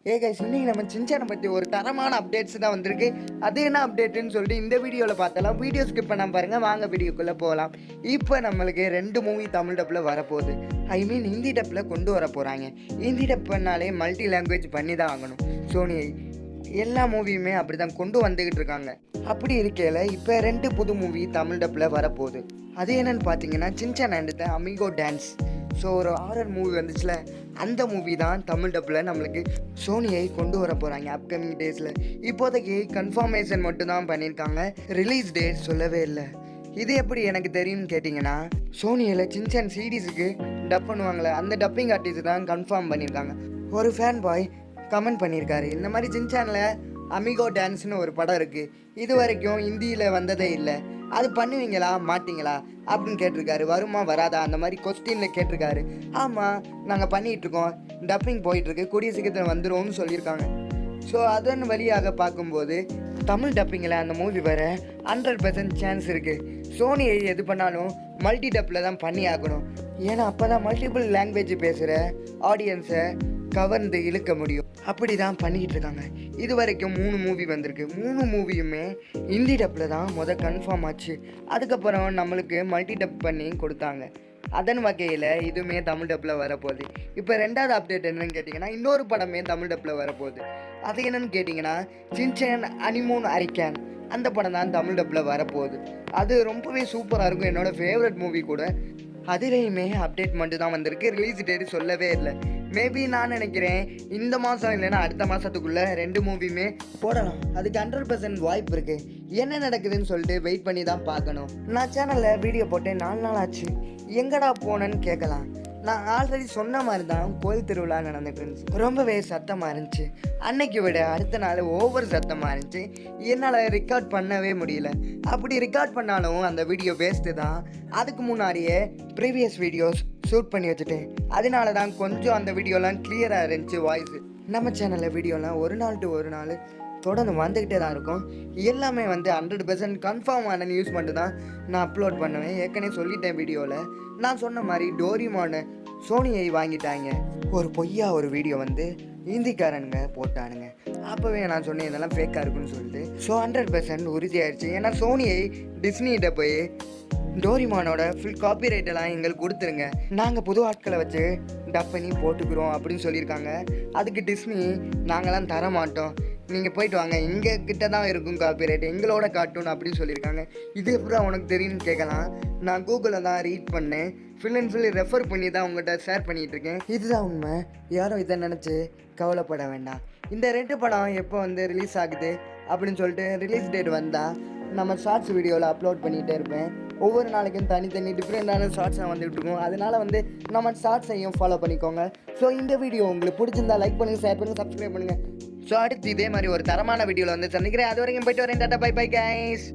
Guys, இன்னைக்கு நம்ம சின்சானை பற்றி ஒரு தரமான அப்டேட்ஸ் தான் வந்திருக்கு. அது என்ன அப்டேட்டுன்னு சொல்லிட்டு இந்த வீடியோவில் பார்த்தலாம். வீடியோ ஸ்கிப் பண்ணாமல் பாருங்கள். வாங்க வீடியோக்குள்ளே போகலாம். இப்போ நம்மளுக்கு 2 மூவி தமிழ் டப்பில் வரப்போகுது. ஐ மீன் ஹிந்தி டப்பில் கொண்டு வர போகிறாங்க. ஹிந்தி டப் பண்ணாலே மல்டி லாங்குவேஜ் பண்ணி தான் ஆகணும். சோனி எல்லா மூவியுமே அப்படி தான் கொண்டு வந்துக்கிட்டு இருக்காங்க. அப்படி இருக்கையில் இப்போ 2 புது மூவி தமிழ் டப்பில் வரப்போகுது. அது என்னன்னு பார்த்தீங்கன்னா Shinchan and the amigo dance. So ஒரு ஹாரர் மூவி வந்துச்சுல, அந்த மூவி தான் தமிழ் டப்பில் நம்மளுக்கு சோனியை கொண்டு வர போகிறாங்க அப்கமிங் டேஸில். இப்போதைக்கு கன்ஃபர்மேஷன் மட்டும்தான் பண்ணியிருக்காங்க, ரிலீஸ் டேட் சொல்லவே இல்லை. இது எப்படி எனக்கு தெரியும்னு கேட்டிங்கன்னா, சோனியில் சின்சான் சீரீஸுக்கு டப் பண்ணுவாங்களே, அந்த டப்பிங் ஆர்டிஸ்ட் தான் கன்ஃபார்ம் பண்ணியிருக்காங்க. ஒரு ஃபேன் பாய் கமெண்ட் பண்ணியிருக்காரு, இந்த மாதிரி சின்சானில் அமிகோ டான்ஸ்னு ஒரு படம் இருக்குது, இது வரைக்கும் ஹிந்தியில் வந்ததே இல்லை, அது பண்ணுவீங்களா மாட்டிங்களா அப்படின்னு கேட்டிருக்காரு. வருமா வராதா அந்த மாதிரி கொஸ்டினில் கேட்டிருக்காரு. ஆமாம், நாங்கள் பண்ணிகிட்ருக்கோம், டப்பிங் போயிட்டுருக்கு, கூடிய சீக்கிரத்தில் வந்துடும்னு சொல்லியிருக்காங்க. ஸோ அதன் வழியாக பார்க்கும்போது தமிழ் டப்பிங்கில் அந்த மூவி வர 100% சான்ஸ் இருக்குது. சோனியை எது பண்ணாலும் மல்டி டப்பில் தான் பண்ணி ஆகணும். ஏன்னா அப்போ தான் மல்டிபிள் லாங்குவேஜ் பேசுகிற ஆடியன்ஸை கவர்ந்து இழுக்க முடியும். அப்படி தான் பண்ணிக்கிட்டு இருக்காங்க. இது வரைக்கும் 3 மூவி வந்திருக்கு. 3 மூவியுமே ஹிந்தி டப்பில் தான் கன்ஃபார்ம் ஆச்சு. அதுக்கப்புறம் நம்மளுக்கு மல்டி டப் பண்ணி கொடுத்தாங்க. அதன் வகையில் இதுவுமே தமிழ் டப்பில் வரப்போகுது. இப்போ 2வது அப்டேட் என்னன்னு கேட்டிங்கன்னா, இன்னொரு படமே தமிழ் டப்பில் வரப்போகுது. அது என்னன்னு கேட்டிங்கன்னா, சின்சான் அனிமோன் அரிக்கான், அந்த படம் தான் தமிழ் டப்பில் வரப்போகுது. அது ரொம்பவே சூப்பராக இருக்கும், என்னோடய ஃபேவரட் மூவி கூட. அதுலேயுமே அப்டேட் மட்டும் தான் வந்திருக்கு, ரிலீஸ் டேட் சொல்லவே இல்லை. மேபி நான் நினைக்கிறேன் இந்த மாதம் இல்லைன்னா அடுத்த மாதத்துக்குள்ளே 2 மூவியுமே போடலாம். அதுக்கு 100% வாய்ப்பு இருக்குது. என்ன நடக்குதுன்னு சொல்லிட்டு வெயிட் பண்ணி தான் பார்க்கணும். நான் சேனலில் வீடியோ போட்டேன் 4 நாள் ஆச்சு, எங்கடா போனேன்னு கேட்கலாம். நான் ஆல்ரெடி சொன்ன மாதிரி தான் கோயில் திருவிழா நடந்துட்டு இருந்துச்சு. ரொம்பவே சத்தமாக இருந்துச்சு. அன்னைக்கு விட அடுத்த நாள் ஓவர் சத்தமாக இருந்துச்சு. என்னால் ரெக்கார்ட் பண்ணவே முடியல. அப்படி ரெக்கார்ட் பண்ணாலும் அந்த வீடியோ வேஸ்ட்டு தான். அதுக்கு முன்னாடியே ப்ரீவியஸ் வீடியோஸ் ஷூட் பண்ணி வச்சுட்டேன். அதனால தான் கொஞ்சம் அந்த வீடியோலாம் கிளியராக இருந்துச்சு வாய்ஸு. நம்ம சேனலில் வீடியோலாம் ஒரு நாள் டு ஒரு நாள் தொடர்ந்து வந்துக்கிட்டே தான் இருக்கும். எல்லாமே 100% கன்ஃபார்ம் ஆன நியூஸ் மட்டும் தான் நான் அப்லோட் பண்ணுவேன். ஏற்கனவே சொல்லிட்டேன் வீடியோவில். நான் சொன்ன மாதிரி டோரிமான் சோனியை வாங்கிட்டாங்க. ஒரு பொய்யா ஒரு வீடியோ ஹிந்திக்காரனுங்க போட்டானுங்க. அப்போவே நான் சொன்னேன் இதெல்லாம் ஃபேக்காக இருக்குன்னு சொல்லிட்டு. ஸோ 100% உறுதியாயிடுச்சு. ஏன்னா சோனியை டிஸ்னிகிட்ட போய் டோரிமானோட ஃபுல் காப்பிரைட்டெல்லாம் எங்களுக்கு கொடுத்துருங்க, நாங்கள் புது ஆட்களை வச்சு டப் பண்ணி போட்டுக்கிறோம் அப்படின்னு சொல்லியிருக்காங்க. அதுக்கு டிஸ்னி நாங்களாம் தர மாட்டோம், நீங்கள் போயிட்டு வாங்க, எங்கள் கிட்ட தான் இருக்கும் காப்பிரைட், எங்களோட கார்ட்டூன் அப்படின்னு சொல்லியிருக்காங்க. இது எப்படி உனக்கு தெரியும்னு கேட்கலாம். நான் கூகுளில் தான் ரீட் பண்ணேன், ஃபுல் அண்ட் ஃபுல் ரெஃபர் பண்ணி தான் உங்கள்கிட்ட ஷேர் பண்ணிகிட்ருக்கேன். இதுதான் உண்மை, யாரும் இதை நினச்சி கவலைப்பட வேண்டாம். இந்த 2 படம் எப்போ ரிலீஸ் ஆகுது அப்படின்னு சொல்லிட்டு ரிலீஸ் டேட் வந்தால் நம்ம ஷார்ட்ஸ் வீடியோவில் அப்லோட் பண்ணிகிட்டே இருப்பேன். ஒவ்வொரு நாளைக்கும் தனித்தனி டிஃப்ரெண்ட்டான ஷார்ட்ஸாக வந்துட்டு இருக்கும். அதனால் நம்ம ஷார்ட்ஸையும் ஃபாலோ பண்ணிக்கோங்க. ஸோ இந்த வீடியோ உங்களுக்கு பிடிச்சிருந்தா லைக் பண்ணுங்கள், ஷேர் பண்ணுங்கள், சப்ஸ்கிரைப் பண்ணுங்கள். ஸோ அடுத்து இதே மாதிரி ஒரு தரமான வீடியோவில் சந்திக்கிறேன். அது வரைக்கும் போயிட்டு வரேன். Tata, bye bye guys.